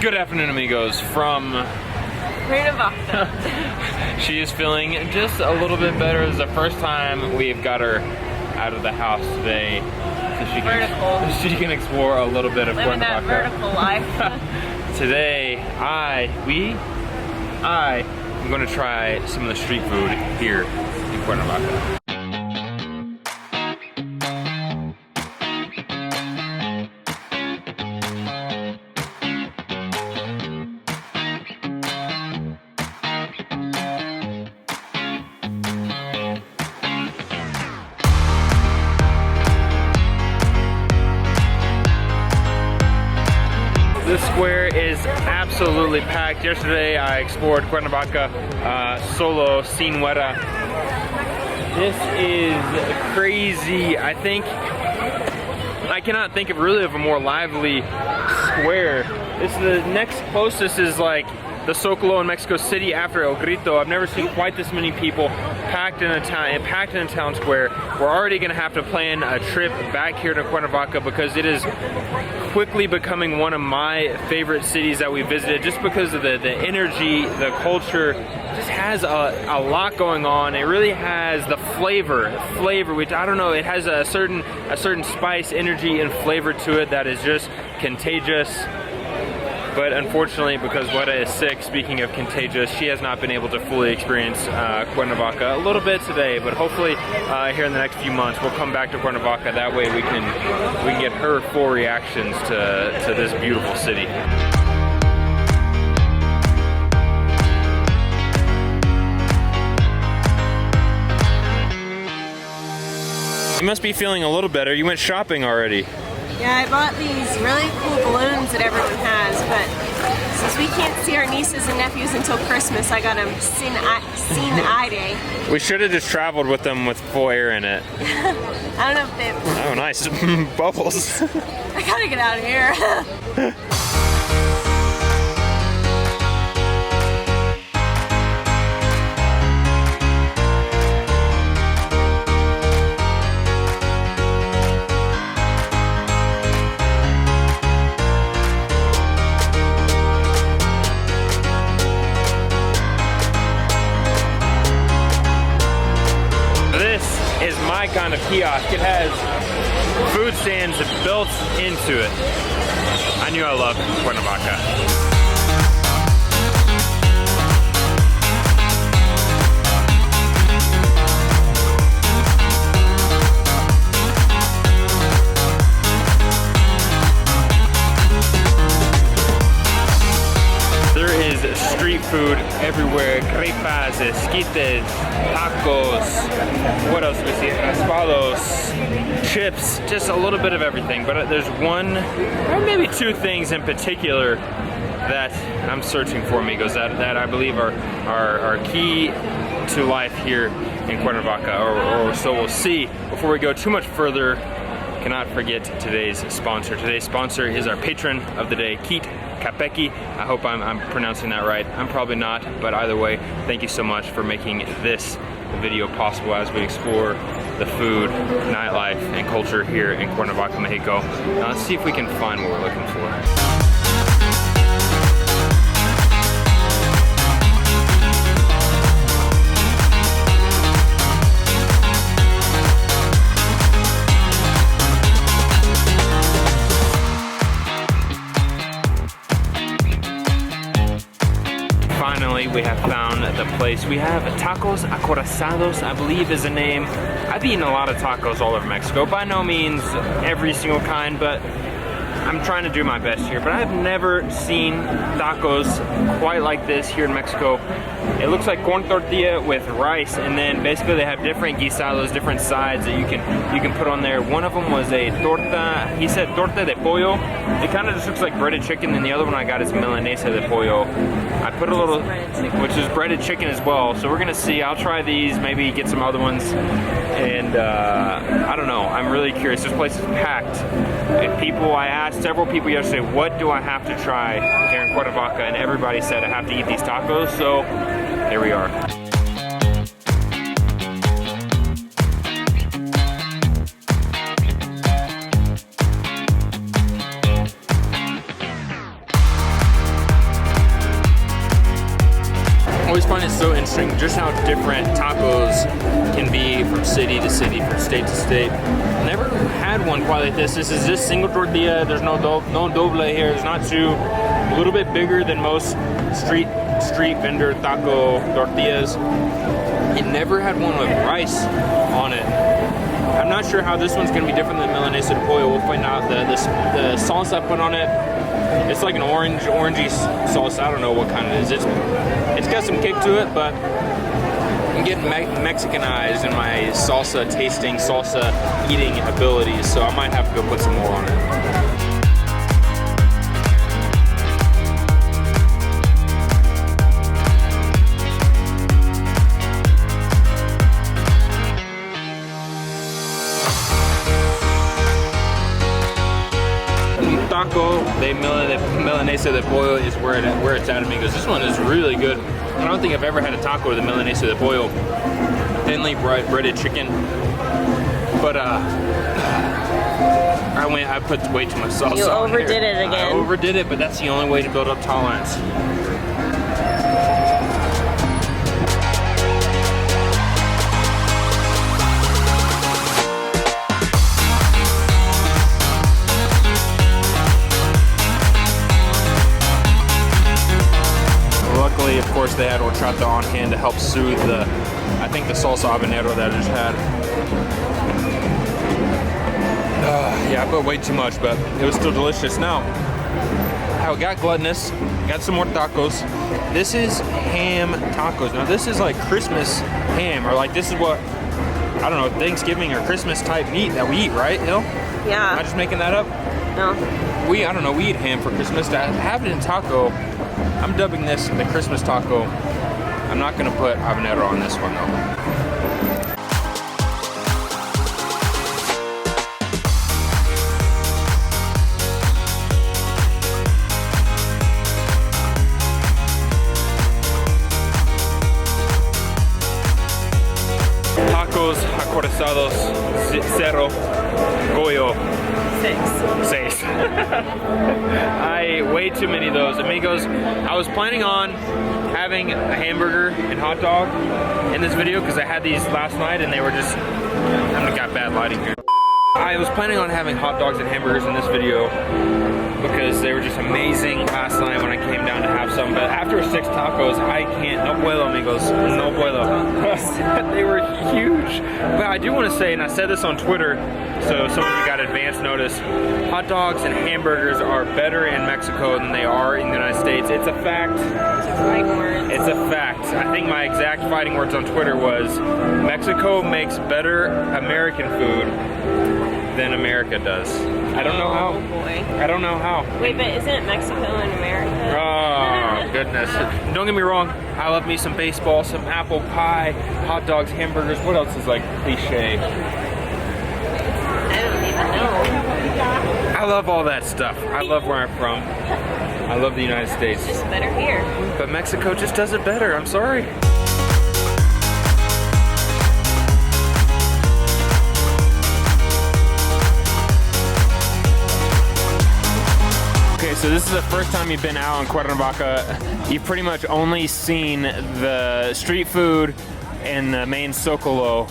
Good afternoon, amigos, from Cuernavaca. She is feeling just a little bit better. It's the first time we've got her out of the house today, so she can explore a little bit of Living Cuernavaca. that vertical life. Today, I'm going to try some of the street food here in Cuernavaca. This square is absolutely packed. Yesterday I explored Cuernavaca solo, sin huera. This is crazy. I cannot think of really of a more lively square. The next closest is like the Zocalo in Mexico City after El Grito. I've never seen quite this many people packed in a town square. We're already gonna have to plan a trip back here to Cuernavaca because it is quickly becoming one of my favorite cities that we visited, just because of the energy, the culture. Just has a lot going on. It really has the flavor, which I don't know, it has a certain spice, energy, and flavor to it that is just contagious. But unfortunately, because Weta is sick, speaking of contagious, she has not been able to fully experience Cuernavaca. A little bit today, but hopefully here in the next few months we'll come back to Cuernavaca. That way we can get her full reactions to this beautiful city. You must be feeling a little better. You went shopping already. Yeah, I bought these really cool balloons that everyone has, but since we can't see our nieces and nephews until Christmas, I got them seen eye day. We should have just traveled with them with full air in it. I don't know if they... Oh, nice. Bubbles. I gotta get out of here. Is my kind of kiosk. It has food stands built into it. I knew I loved Cuernavaca. There is street food everywhere. Crepas, esquites, tacos, what else do we see? Raspados, chips, just a little bit of everything. But there's one, or maybe two things in particular that I'm searching for, amigos, that I believe are key to life here in Cuernavaca, or so we'll see. Before we go too much further, cannot forget today's sponsor. Today's sponsor is our patron of the day, Keith Capecchi. I hope I'm pronouncing that right. I'm probably not, but either way, thank you so much for making this video possible as we explore the food, nightlife, and culture here in Cuernavaca, Mexico. Now let's see if we can find what we're looking for. Finally, we have found the place. We have tacos Acorazados, I believe is the name. I've eaten a lot of tacos all over Mexico. By no means every single kind, but I'm trying to do my best here. But I've never seen tacos quite like this here in Mexico. It looks like corn tortilla with rice, and then basically they have different guisados, different sides that you can put on there. One of them was a torta, he said torta de pollo. It kind of just looks like breaded chicken, and the other one I got is milanesa de pollo. I put a little, which is breaded chicken as well. So we're gonna see, I'll try these, maybe get some other ones. And I don't know, I'm really curious. This place is packed. And I asked several people yesterday, what do I have to try here in Cuernavaca? And everybody said I have to eat these tacos, so here we are. just find it so interesting just how different tacos can be from city to city, from state to state. Never had one quite like this. This is just single tortilla. There's no doble here. There's not two. A little bit bigger than most street vendor taco tortillas. It never had one with rice on it. I'm not sure how this one's gonna be different than Milanesa de Pollo. We'll find out. The sauce I put on it, it's like an orangey sauce. I don't know what kind it is. It's got some kick to it, but I'm getting Mexicanized in my salsa tasting, salsa eating abilities, so I might have to go put some more on it. Taco de Milanesa de Pollo is where it's at, amigos. This one is really good. I don't think I've ever had a taco with a Milanesa de Pollo. Thinly breaded chicken. But I put way too much sauce You on overdid here. it again. I overdid it, but that's the only way to build up tolerance. Luckily, of course, they had horchata on hand to help soothe I think the salsa habanero that I just had. Yeah, I put way too much, but it was still delicious. Now, I got gluttonous, got some more tacos. This is ham tacos. Now, this is like Christmas ham, or like this is what, I don't know, Thanksgiving or Christmas type meat that we eat, right, Hill? Yeah. Am I just making that up? No. I don't know, we eat ham for Christmas. To have it in taco, I'm dubbing this the Christmas taco. I'm not gonna put habanero on this one though. Tacos, acorazados, cero, goyo. Six. Way too many of those. Amigos, I was planning on having a hamburger and hot dog in this video because I had these last night and they were just, I got bad lighting here. I was planning on having hot dogs and hamburgers in this video because they were just amazing last night when I came down to have some, but after 6 tacos, I can't, no puedo, amigos, no puedo. They were huge. But I do want to say, and I said this on Twitter, so some of you got advance notice, hot dogs and hamburgers are better in Mexico than they are in the United States. It's a fact. It's a fact. I think my exact fighting words on Twitter was, Mexico makes better American food than America does. I don't know how. Oh boy. I don't know how. Wait, but isn't Mexico in America? Oh, goodness. Don't get me wrong. I love me some baseball, some apple pie, hot dogs, hamburgers. What else is like cliche? I don't even know. I love all that stuff. I love where I'm from. I love the United States. It's just better here. But Mexico just does it better. I'm sorry. Okay, so this is the first time you've been out in Cuernavaca. You've pretty much only seen the street food and the main Zocalo.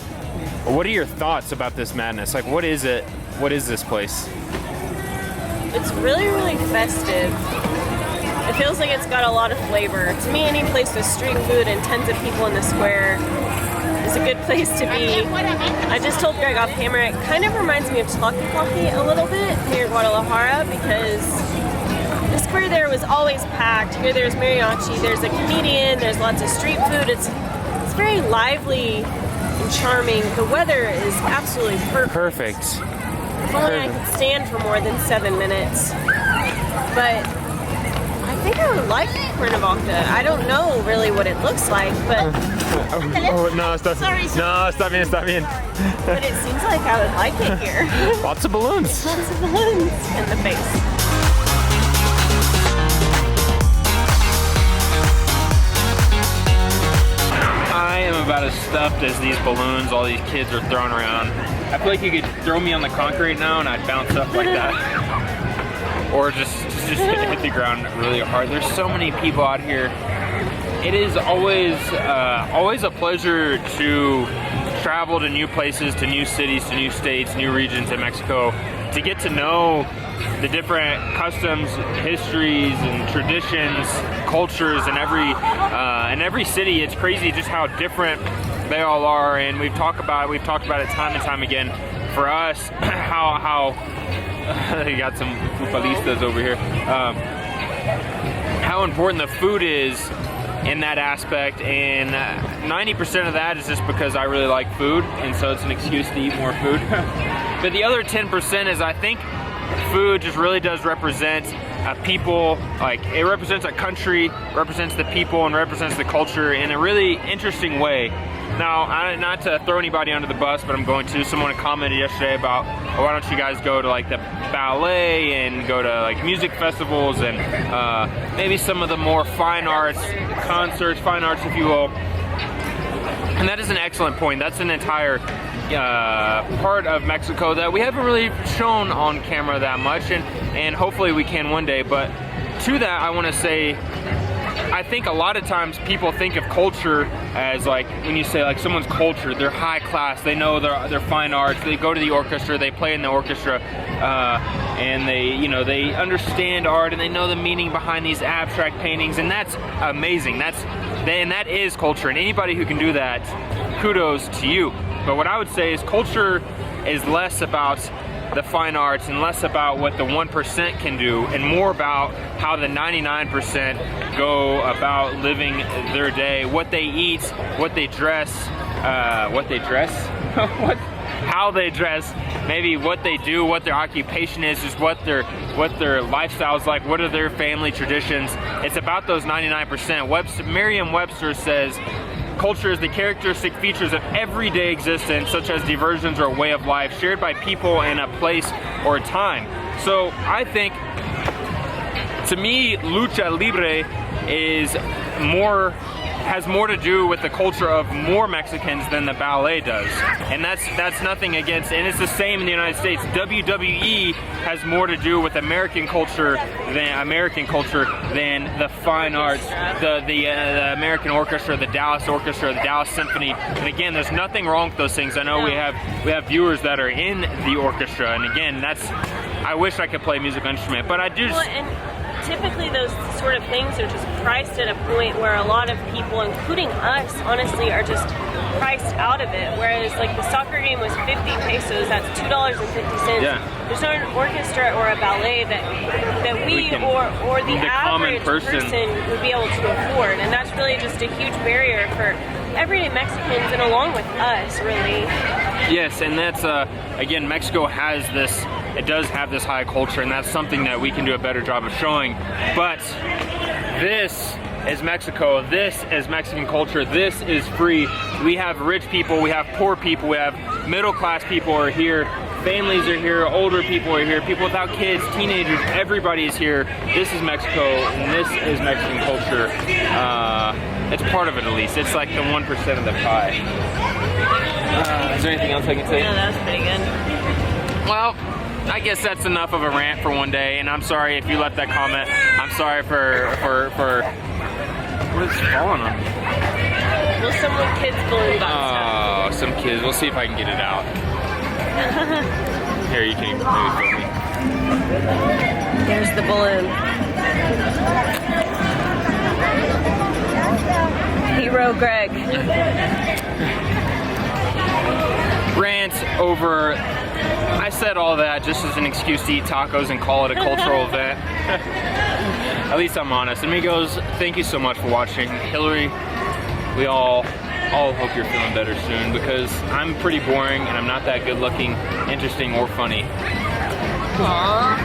What are your thoughts about this madness? Like, what is it? What is this place? It's really, really festive. It feels like it's got a lot of flavor. To me, any place with street food and tons of people in the square is a good place to be. I just told Greg off camera, it kind of reminds me of Tlatelolco a little bit near Guadalajara because the square there was always packed. Here there's mariachi, there's a comedian, there's lots of street food. It's very lively and charming. The weather is absolutely perfect. If only I could stand for more than 7 minutes. But I think I would like Cuernavaca. I don't know really what it looks like, but no, está bien. But it seems like I would like it here. Lots of balloons. Lots of balloons in the face. I am about as stuffed as these balloons all these kids are throwing around. I feel like you could throw me on the concrete now and I'd bounce up like that. Or just hit the ground really hard. There's so many people out here it is always a pleasure to travel to new places, to new cities, to new states, new regions in Mexico, to get to know the different customs, histories, and traditions, cultures in every city. It's crazy just how different they all are, and we've talked about it time and time again. For us, how you got some futbolistas over here. How important the food is in that aspect, and 90% of that is just because I really like food, and so it's an excuse to eat more food. But the other 10% is, I think food just really does represent a people, like it represents a country, represents the people, and represents the culture in a really interesting way. Now, not to throw anybody under the bus, but I'm going to. Someone commented yesterday about, oh, why don't you guys go to like the ballet and go to like music festivals and maybe some of the more fine arts, concerts, fine arts, if you will. And that is an excellent point. That's an entire part of Mexico that we haven't really shown on camera that much, and hopefully we can one day. But to that, I want to say, I think a lot of times people think of culture as like, when you say like someone's culture, they're high class, they know their fine arts, they go to the orchestra, they play in the orchestra, and they understand art and they know the meaning behind these abstract paintings, and that's amazing. That is culture, and anybody who can do that, kudos to you. But what I would say is culture is less about the fine arts and less about what the 1% can do, and more about how the 99% go about living their day, what they eat, what they dress, how they dress, maybe what they do, what their occupation is, just what their lifestyle is like, what are their family traditions. It's about those 99%. Merriam-Webster says, culture is the characteristic features of everyday existence, such as diversions or a way of life, shared by people in a place or a time. So I think, to me, lucha libre has more to do with the culture of more Mexicans than the ballet does. And that's nothing against, and it's the same in the United States. WWE has more to do with American culture than the fine arts, the American Orchestra, the Dallas Orchestra, the Dallas Symphony. And again, there's nothing wrong with those things. I know we have viewers that are in the orchestra, and again, I wish I could play a musical instrument, but I do. Typically those sort of things are just priced at a point where a lot of people, including us, honestly, are just priced out of it. Whereas like the soccer game was 50 pesos, that's $2.50. Yeah. There's not an orchestra or a ballet that we or the average person would be able to afford. And that's really just a huge barrier for everyday Mexicans, and along with us, really. Yes, and that's, again, Mexico has this, it does have this high culture, and that's something that we can do a better job of showing. But this is Mexico, this is Mexican culture, this is free. We have rich people, we have poor people, we have middle class people are here, families are here, older people are here, people without kids, teenagers, everybody is here. This is Mexico, and this is Mexican culture. It's part of it, at least. It's like the 1% of the pie. Is there anything else I can say? No, that was pretty good. Well, I guess that's enough of a rant for one day, and I'm sorry if you left that comment. I'm sorry for what is falling on me? Well, some kids balloon got stuff. Oh, some kids. We'll see if I can get it out. Here, you can maybe film me. There's the balloon. Hero Greg. Rant over. I said all that just as an excuse to eat tacos and call it a cultural event. At least I'm honest. Amigos, thank you so much for watching. Hillary, we all hope you're feeling better soon, because I'm pretty boring and I'm not that good looking, interesting, or funny. Aww.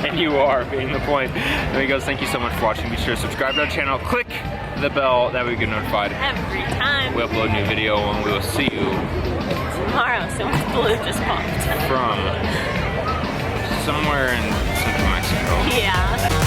And you are, being the point. Amigos, thank you so much for watching. Be sure to subscribe to our channel. Click the bell, that way you get notified every time we upload a new video, and we will see you tomorrow. Someone's balloon just popped. From somewhere in Central Mexico. Yeah.